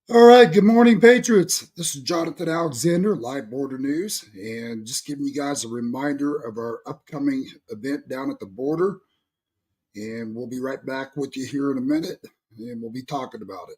All right, good morning, Patriots. This is Jonathan Alexander, Live Border News, and just giving you guys a reminder of our upcoming event down at the border. And we'll be right back with you here in a minute, and we'll be talking about it.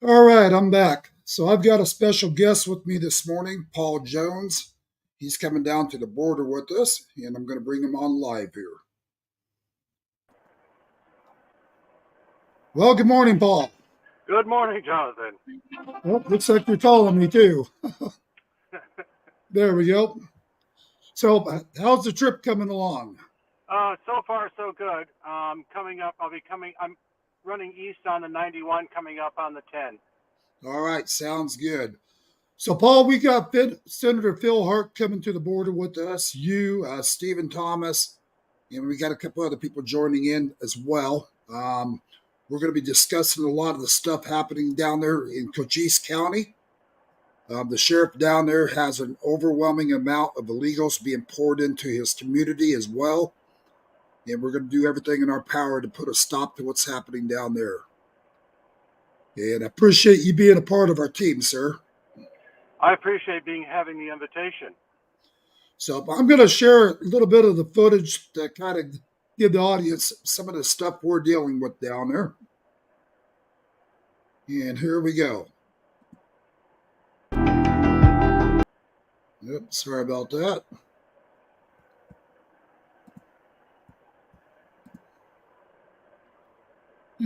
All right, I'm back. So I've got a special guest with me this morning, Paul Jones. He's coming down to the border with us, and I'm going to bring him on live here. Well, good morning, Paul. Good morning, Jonathan. Oh, looks like you're calling me too. There we go. So, how's the trip coming along? So far, so good. Coming up, I'm running east on the 91, coming up on the 10. All right, sounds good. So, Paul, we got Senator Phil Hart coming to the border with us, you, Stephen Thomas, and we got a couple other people joining in as well. We're going to be discussing a lot of the stuff happening down there in Cochise County. The sheriff down there has an overwhelming amount of illegals being poured into his community as well. And we're going to do everything in our power to put a stop to what's happening down there. And I appreciate you being a part of our team, sir. I appreciate having the invitation. So I'm going to share a little bit of the footage to kind of give the audience some of the stuff we're dealing with down there. And here we go. Yep, sorry about that.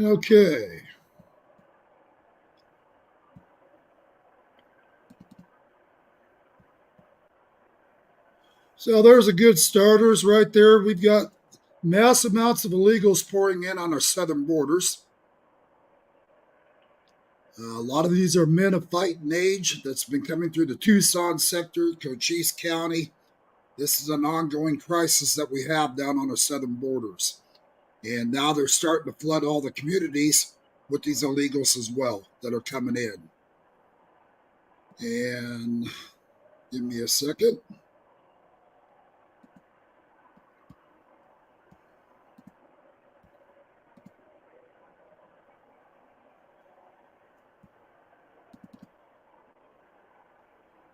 Okay. So there's a good starters right there. We've got mass amounts of illegals pouring in on our southern borders. A lot of these are men of fighting age that's been coming through the Tucson sector, Cochise County. This is an ongoing crisis that we have down on our southern borders. And now they're starting to flood all the communities with these illegals as well that are coming in. And give me a second.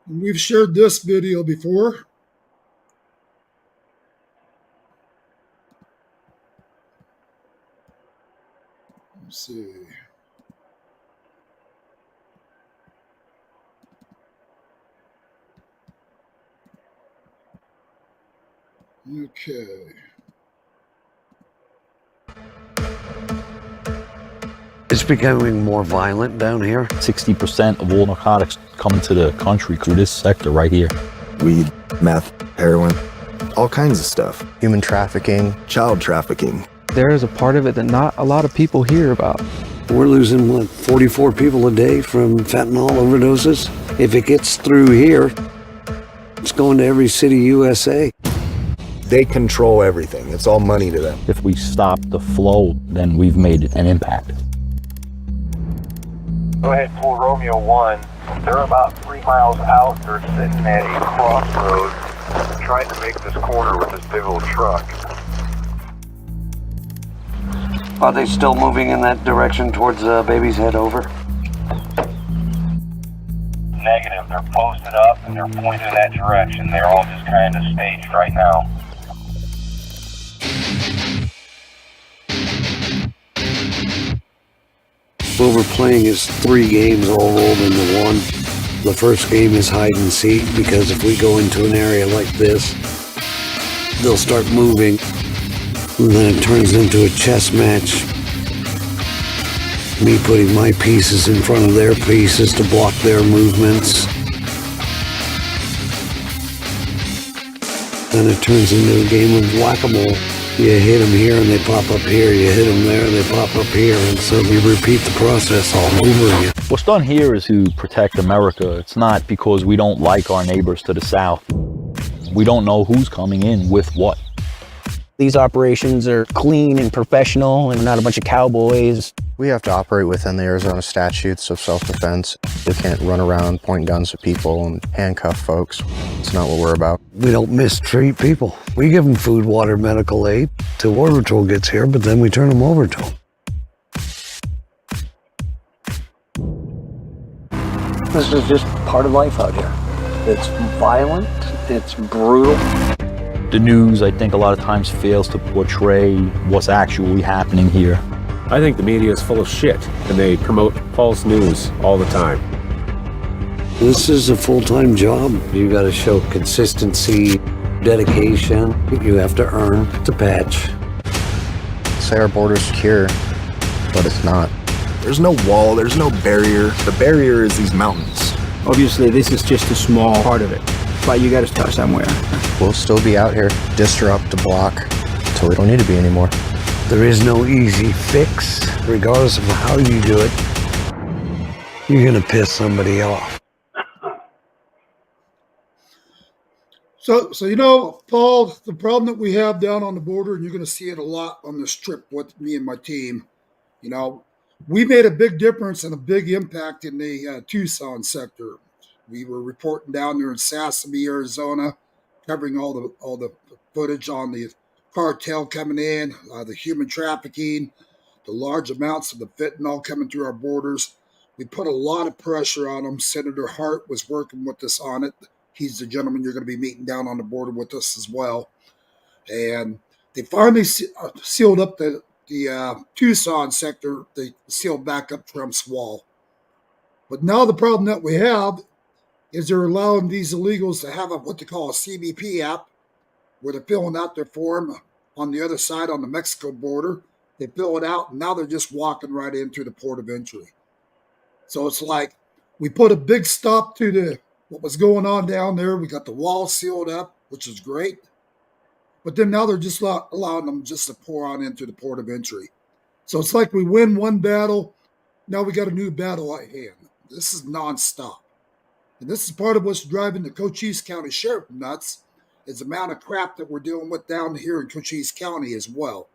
And we've shared this video before. Let's see. Okay. It's becoming more violent down here. 60% of all narcotics come into the country through this sector right here. Weed, meth, heroin, all kinds of stuff. Human trafficking, Child trafficking. there is a part of it that not a lot of people hear about. We're losing, 44 people a day from fentanyl overdoses? If it gets through here, it's going to every city USA. They control everything. It's all money to them. If we stop the flow, then we've made an impact. Go ahead, pull Romeo 1. They're about 3 miles out. They're sitting at a crossroad trying to make this corner with this big old truck. Are they still moving in that direction towards Baby's Head? Over. Negative. They're posted up and they're pointed in that direction. They're all just kind of staged right now. What we're playing is 3 games all rolled into one. The first game is hide and seek, because if we go into an area like this, they'll start moving, and then it turns into a chess match. Me putting my pieces in front of their pieces to block their movements. Then it turns into a game of whack-a-mole. You hit them here and they pop up here. You hit them there and they pop up here. And so we repeat the process all over again. What's done here is to protect America. It's not because we don't like our neighbors to the south. We don't know who's coming in with what. These operations are clean and professional and not a bunch of cowboys. We have to operate within the Arizona statutes of self-defense. We can't run around pointing guns at people and handcuff folks. It's not what we're about. We don't mistreat people. We give them food, water, medical aid till Border Patrol gets here, but then we turn them over to them. This is just part of life out here. It's violent, it's brutal. The news, I think, a lot of times fails to portray what's actually happening here. I think the media is full of shit, and they promote false news all the time. This is a full-time job. You got to show consistency, dedication. You have to earn the patch. Say our border's secure, but it's not. There's no wall, there's no barrier. The barrier is these mountains. Obviously, this is just a small part of it, but you got to start somewhere. We'll still be out here, disrupt the block, until we don't need to be anymore. There is no easy fix. Regardless of how you do it, you're going to piss somebody off. So you know, Paul, the problem that we have down on the border, and you're going to see it a lot on this trip with me and my team, you know, we made a big difference and a big impact in the Tucson sector. We were reporting down there in Sasebe, Arizona, covering all the footage on the cartel coming in, the human trafficking, the large amounts of the fentanyl coming through our borders. We put a lot of pressure on them. Senator Hart was working with us on it. He's the gentleman you're going to be meeting down on the border with us as well. And they finally sealed up the Tucson sector. They sealed back up Trump's wall. But now the problem that we have is they're allowing these illegals to have what they call a CBP app, where they're filling out their form on the other side on the Mexico border. They fill it out, and now they're just walking right in through the port of entry. So it's like we put a big stop to what was going on down there. We got the wall sealed up, which is great. But then now they're just allowing them just to pour on into the port of entry. So it's like we win one battle, now we got a new battle at hand. This is nonstop. And this is part of what's driving the Cochise County Sheriff nuts, is the amount of crap that we're dealing with down here in Cochise County as well.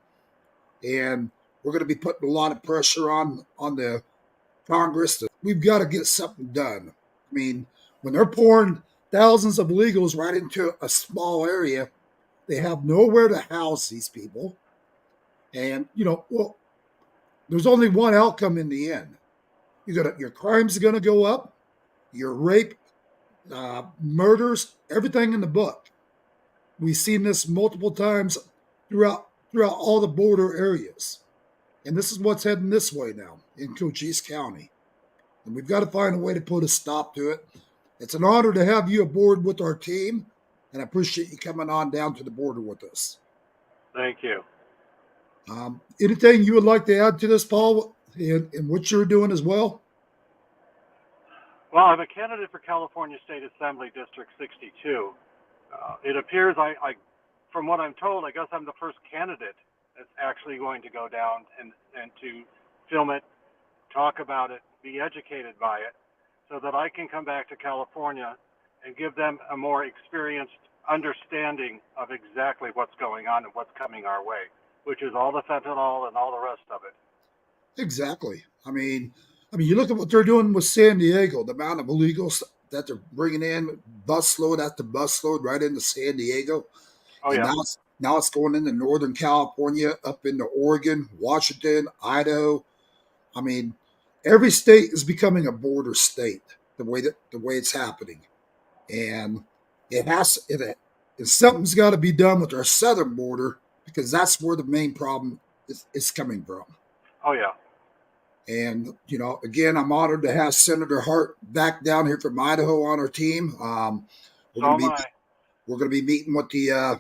And we're going to be putting a lot of pressure on the Congress. We've got to get something done. I mean, when they're pouring thousands of illegals right into a small area, they have nowhere to house these people. And, you know, well, there's only one outcome in the end. Your crimes are going to go up, your rape, murders, everything in the book. We've seen this multiple times throughout all the border areas. And this is what's heading this way now in Cochise County. And we've got to find a way to put a stop to it. It's an honor to have you aboard with our team, and I appreciate you coming on down to the border with us. Thank you. Anything you would like to add to this, Paul, in what you're doing as well? Well, I'm a candidate for California State Assembly District 62. It appears, from what I'm told, I guess I'm the first candidate that's actually going to go down and to film it, talk about it, be educated by it, so that I can come back to California and give them a more experienced understanding of exactly what's going on and what's coming our way, which is all the fentanyl and all the rest of it. Exactly. You look at what they're doing with San Diego, the amount of illegals that they're bringing in, busload after busload right into San Diego. Oh, And yeah. now it's going into Northern California, up into Oregon, Washington, Idaho. I mean, every state is becoming a border state the way it's happening. And something's got to be done with our southern border because that's where the main problem is coming from. Oh, yeah. And, again, I'm honored to have Senator Hart back down here from Idaho on our team. So am I. We're going to be meeting with the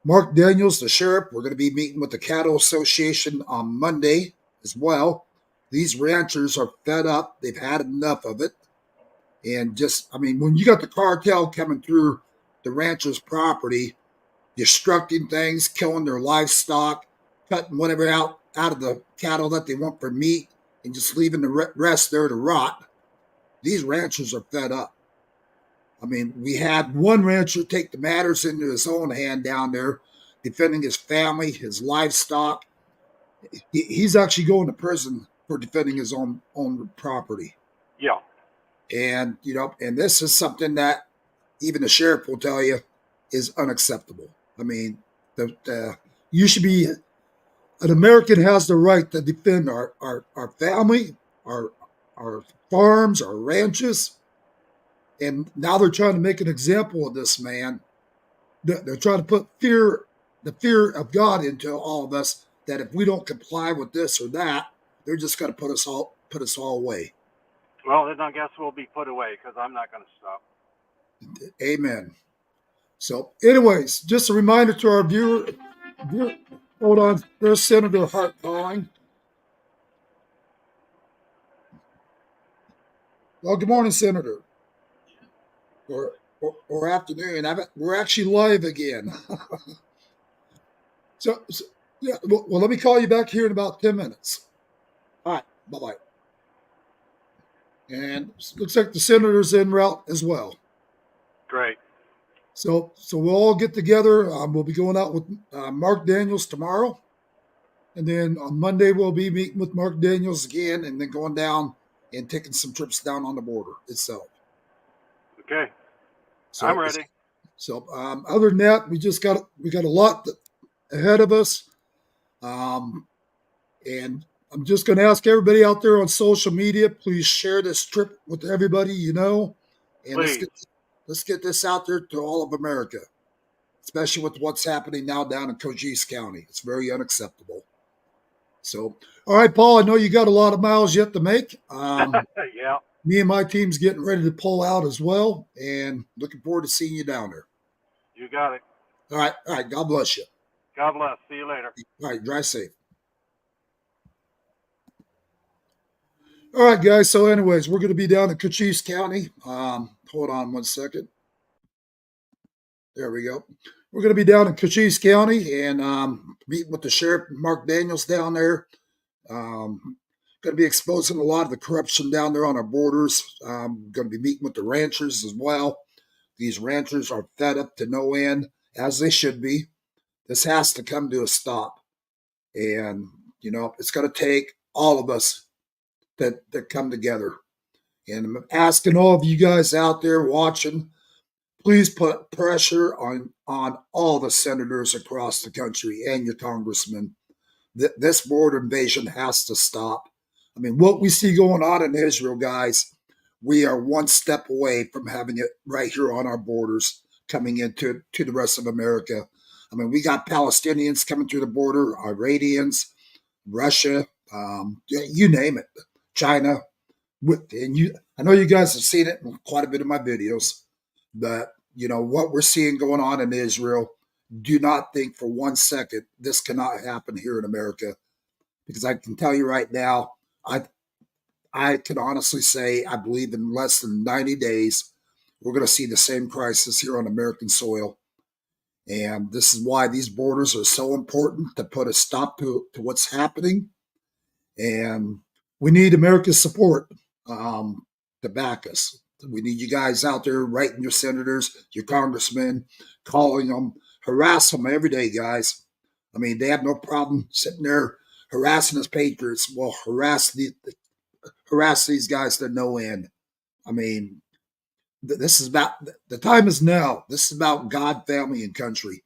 Mark Daniels, the sheriff. We're going to be meeting with the Cattle Association on Monday as well. These ranchers are fed up. They've had enough of it. And when you got the cartel coming through the ranchers' property, destructing things, killing their livestock, cutting whatever out of the cattle that they want for meat, and just leaving the rest there to rot. These ranchers are fed up. We had one rancher take the matters into his own hand down there, defending his family, his livestock. He's actually going to prison for defending his own property. Yeah. And, and this is something that even the sheriff will tell you is unacceptable. You should be, an American has the right to defend our family, our farms, our ranches. And now they're trying to make an example of this man. They're trying to put the fear of God into all of us, that if we don't comply with this or that, they're just going to put us all away. Well, then I guess we'll be put away because I'm not going to stop. Amen. So, anyways, just a reminder to our viewer. Hold on. There's Senator Hart calling. Well, good morning, Senator. Or afternoon. We're actually live again. so, yeah. Well, let me call you back here in about 10 minutes. All right. Bye-bye. And looks like the senator's en route as well. Great. So we'll all get together. We'll be going out with Mark Daniels tomorrow. And then on Monday, we'll be meeting with Mark Daniels again, and then going down and taking some trips down on the border itself. Okay. So, I'm ready. So other than that, we got a lot ahead of us. And I'm just going to ask everybody out there on social media, please share this trip with everybody you know. And let's get this out there to all of America, especially with what's happening now down in Cochise County. It's very unacceptable. So, all right, Paul, I know you got a lot of miles yet to make. Yeah. Me and my team's getting ready to pull out as well, and looking forward to seeing you down there. You got it. All right. God bless you. God bless. See you later. All right, drive safe. All right, guys. So, anyways, we're going to be down in Cochise County. Hold on one second. There we go. We're going to be down in Cochise County and meeting with the sheriff, Mark Daniels, down there. Going to be exposing a lot of the corruption down there on our borders. Going to be meeting with the ranchers as well. These ranchers are fed up to no end, as they should be. This has to come to a stop. And, it's going to take all of us that come together. And I'm asking all of you guys out there watching, please put pressure on all the senators across the country and your congressmen. This border invasion has to stop. What we see going on in Israel, guys, we are one step away from having it right here on our borders coming into the rest of America. We got Palestinians coming through the border, Iranians, Russia, you name it, China. I know you guys have seen it in quite a bit of my videos, but what we're seeing going on in Israel, do not think for 1 second this cannot happen here in America, because I can tell you right now, I can honestly say I believe in less than 90 days we're going to see the same crisis here on American soil. And this is why these borders are so important, to put a stop to what's happening. And we need America's support to back us. We need you guys out there writing your senators, your congressmen, calling them, harass them every day, guys. I mean, they have no problem sitting there harassing us patriots. Well, harass these guys to no end. I mean, this is about, the time is now. This is about God, family, and country.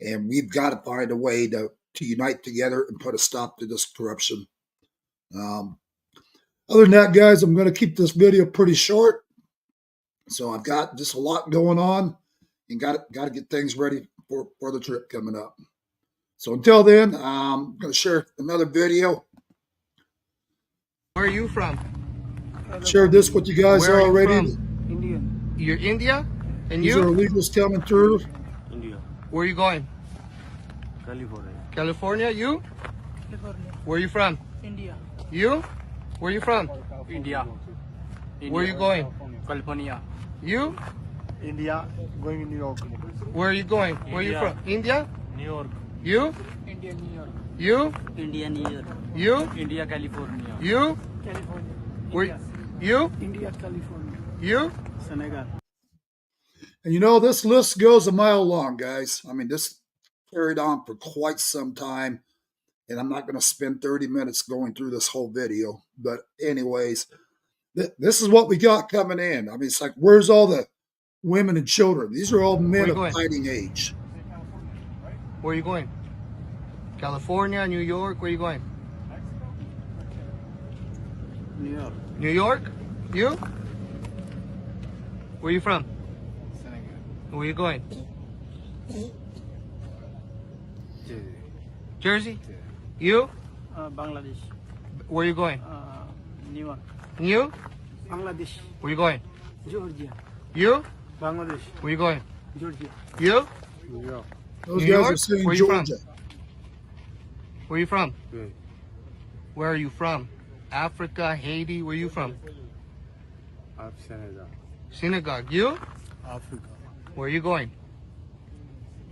And we've got to find a way to unite together and put a stop to this corruption. Other than that, guys, I'm going to keep this video pretty short. So I've got just a lot going on and got to get things ready for the trip coming up. So until then, I'm going to share another video. Where are you from? Shared this with you guys Where already. Are you from? India. You're India? And These you? are illegals coming through. India. Where are you going? California. California? You? California. Where are you from? India. You? Where are you from? India. Where are you going? California. You? India. Going to New York. Where are you going? Where are you from? India? New York. You? India, New York. You? India, New York. You? India, California. You? California. Where? India. You? India, California. You? Senegal. And you know, this list goes a mile long, guys. I mean, this carried on for quite some time. And I'm not going to spend 30 minutes going through this whole video. But anyways, this is what we got coming in. I mean, it's like, where's all the women and children? These are all men of fighting age. Where are you going? California, New York, where are you going? New York. New York? You? Where are you from? Senegal. Where are you going? Jersey? You? Bangladesh. Where are you going? New York. You? Bangladesh. Where are you going? Georgia. You? Bangladesh. Where are you going? Georgia. You? New York. Those New guys York? are saying Where are you Georgia. from? Where are you from? Good. Where are you from? Africa, Haiti, where are you from? Senegal. Synagogue. You? Africa. Where are you going?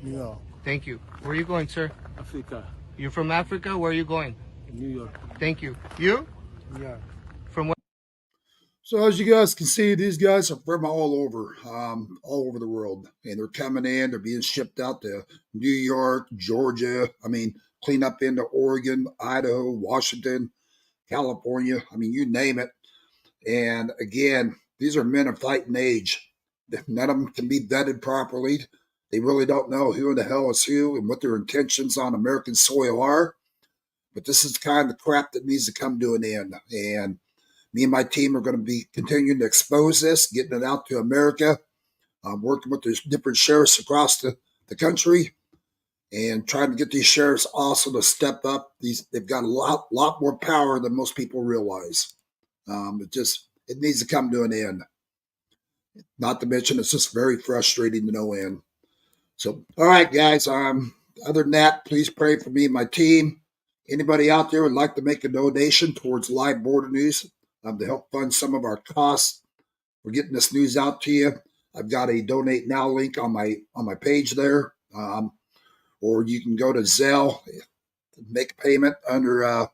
New York. Thank you. Where are you going, sir? Africa. You're from Africa? Where are you going? New York. Thank you. You? New York. From where? So as you guys can see, these guys are from all over the world. And they're coming in. They're being shipped out to New York, Georgia. I mean, clean up into Oregon, Idaho, Washington, California. I mean, you name it. And again, these are men of fighting age. None of them can be vetted properly. They really don't know who in the hell is who and what their intentions on American soil are. But this is kind of the crap that needs to come to an end. And me and my team are going to be continuing to expose this, getting it out to America, working with the different sheriffs across the country, and trying to get these sheriffs also to step up. They've got a lot more power than most people realize. It needs to come to an end. Not to mention, it's just very frustrating to no end. So, all right, guys. Other than that, please pray for me and my team. Anybody out there would like to make a donation towards Live Border News to help fund some of our costs for getting this news out to you, I've got a donate now link on my page there, or you can go to Zelle, make a payment under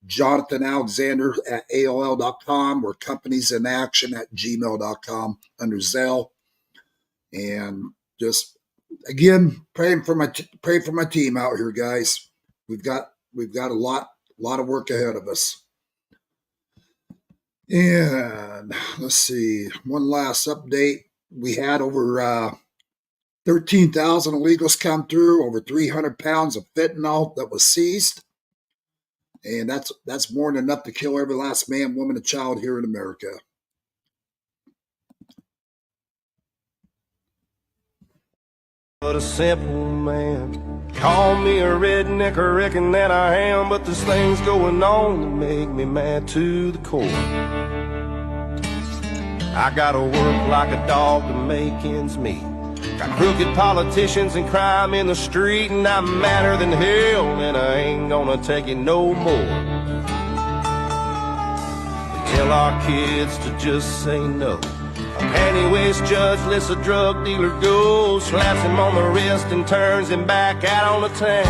Jonathan Alexander at AOL.com or companiesinaction@gmail.com under Zelle. And just again, pray for my team out here, guys. We've got a lot of work ahead of us. And let's see, one last update. We had over 13,000 illegals come through, over 300 pounds of fentanyl that was seized. And that's more than enough to kill every last man, woman, and child here in America. But a simple man. Call me a redneck, I reckon that I am, but there's things going on that make me mad to the core. I gotta work like a dog to make ends meet. Got crooked politicians and crime in the street, and I'm madder than hell, and I ain't gonna take it no more. They tell our kids to just say no. A panty-waist judge lets a drug dealer go, slaps him on the wrist and turns him back out on the town.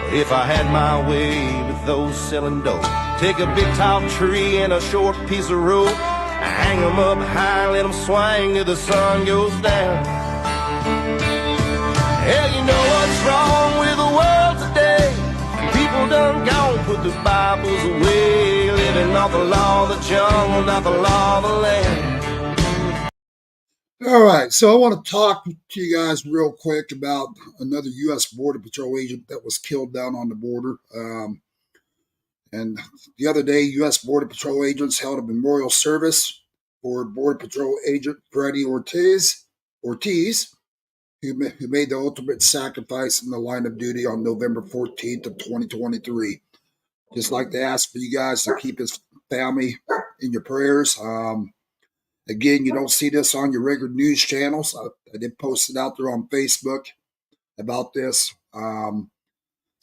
But if I had my way with those selling dope, Take a big tall tree and a short piece of rope, hang 'em up high, let 'em swing till the sun goes down. Hell, you know what's wrong with the world today? People done gone, put the Bibles away, living off the law of the jungle, not the law of the land. All right, so I want to talk to you guys real quick about another U.S. Border Patrol agent that was killed down on the border. And the other day, U.S. Border Patrol agents held a memorial service for Border Patrol agent Freddie Ortiz, who made the ultimate sacrifice in the line of duty on November 14th of 2023. Just like to ask for you guys to keep his family in your prayers. Again, you don't see this on your regular news channels. I did post it out there on Facebook about this.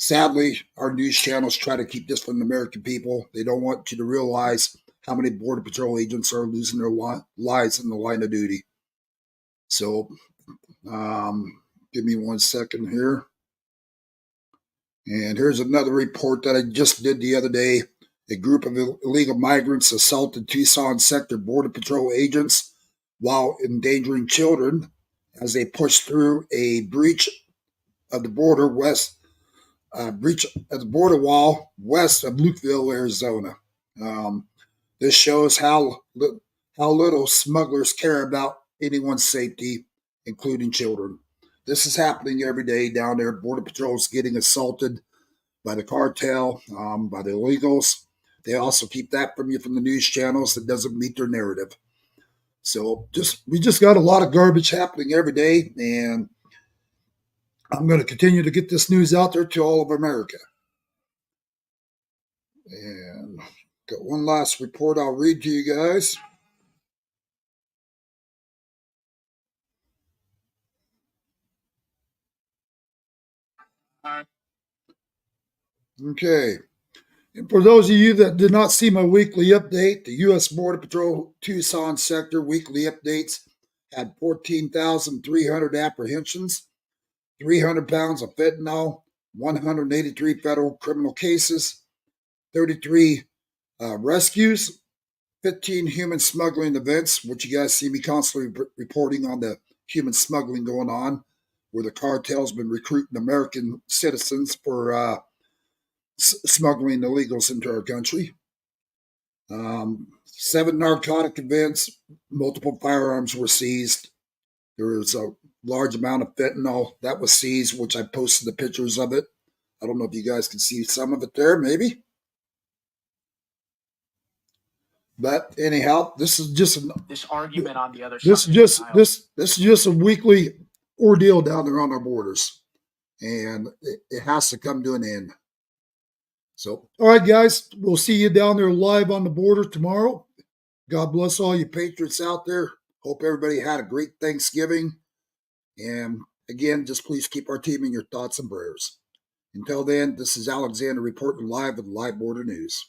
Sadly, our news channels try to keep this from the American people. They don't want you to realize how many Border Patrol agents are losing their lives in the line of duty. So, give me 1 second here. And here's another report that I just did the other day. A group of illegal migrants assaulted Tucson sector Border Patrol agents while endangering children as they pushed through a breach of the border wall west of Lukeville, Arizona. This shows how little smugglers care about anyone's safety, including children. This is happening every day down there. Border Patrol's getting assaulted by the cartel, by the illegals. They also keep that from you from the news channels that doesn't meet their narrative. So we just got a lot of garbage happening every day, and I'm going to continue to get this news out there to all of America. And got one last report I'll read to you guys. Okay. And for those of you that did not see my weekly update, the U.S. Border Patrol Tucson sector weekly updates had 14,300 apprehensions, 300 pounds of fentanyl, 183 federal criminal cases, 33 rescues, 15 human smuggling events, which you guys see me constantly reporting on the human smuggling going on, where the cartel's been recruiting American citizens for smuggling illegals into our country. 7 narcotic events, multiple firearms were seized. There was a large amount of fentanyl that was seized, which I posted the pictures of it. I don't know if you guys can see some of it there, maybe. But anyhow, this is just this argument on the other this side. This is just a weekly ordeal down there on our borders, and it has to come to an end. So, all right, guys, we'll see you down there live on the border tomorrow. God bless all you patriots out there. Hope everybody had a great Thanksgiving. And again, just please keep our team in your thoughts and prayers. Until then, this is Alexander reporting live with Live Border News.